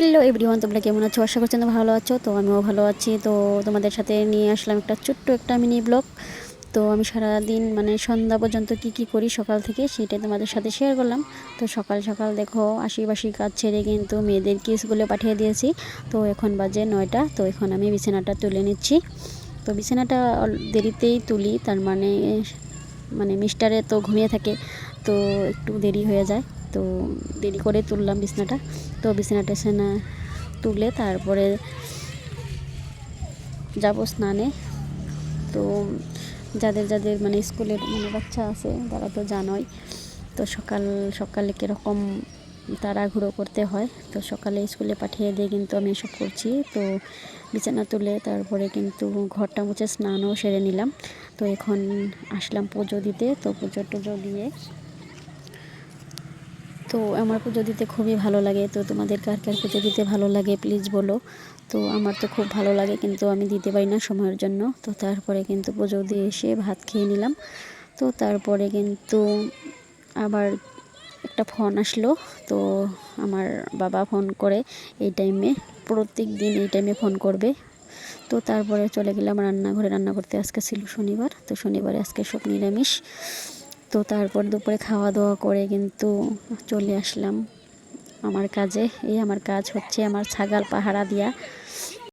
Hello everyone, তোমরা কেমন আছো? আশা করছি তোমরা ভালো আছো। তো আমিও ভালো আছি। তো তোমাদের সাথে নিয়ে আসলাম একটা ছোট্ট একটা মিনি ব্লগ। তো আমি সারাদিন মানে সন্ধ্যা পর্যন্ত কি করি সকাল থেকে সেটাই তোমাদের সাথে শেয়ার করলাম। তো সকাল সকাল দেখো আশিবাসি কাজ ছেড়ে কিন্তু মেয়েদেরকে স্কুলে পাঠিয়ে দিয়েছি। তো এখন বাজে 9টা। তো এখন আমি বিছানাটা তুলে নিচ্ছি। তো বিছানাটা দেরিতেই তুলি, তার মানে মিস্টারে তো ঘুমিয়ে থাকে, তো একটু দেরি হয়ে যায়। তো দেরি করে তুললাম বিছানাটা। তো বিছানাটা তুলে তারপরে যাব স্নানে। তো যাদের যাদের মানে স্কুলের বাচ্চা আছে তারা তো জানোই, তো সকাল সকালে কীরকম তাড়াহুড়ো করতে হয়। তো সকালে স্কুলে পাঠিয়ে দিয়ে কিন্তু আমি এসব করছি। তো বিছানা তুলে তারপরে কিন্তু ঘরটা মুছে স্নানও সেরে নিলাম। তো এখন আসলাম পুজো দিতে। তো পুজো টুজো দিয়ে, তো আমার পুজো দিতে খুবই ভালো লাগে। তো তোমাদের কার কার পুজো দিতে ভালো লাগে প্লিজ বলো। তো আমার তো খুব ভালো লাগে, কিন্তু আমি দিতে পারি না সময়ের জন্য। তো তারপরে কিন্তু পুজো দিয়ে এসে ভাত খেয়ে নিলাম। তো তারপরে কিন্তু আবার একটা ফোন আসলো। তো আমার বাবা ফোন করে এই টাইমে, প্রত্যেক দিন এই টাইমে ফোন করবে। তো তারপরে চলে গেলাম রান্নাঘরে রান্না করতে। আজকে ছিল শনিবার, তো শনিবারে আজকে সব নিরামিষ। তো তারপর দুপুরে খাওয়া দাওয়া করে কিন্তু চলে আসলাম আমার কাজে। আমার কাজ হচ্ছে আমার ছাগল পাহারা দেওয়া।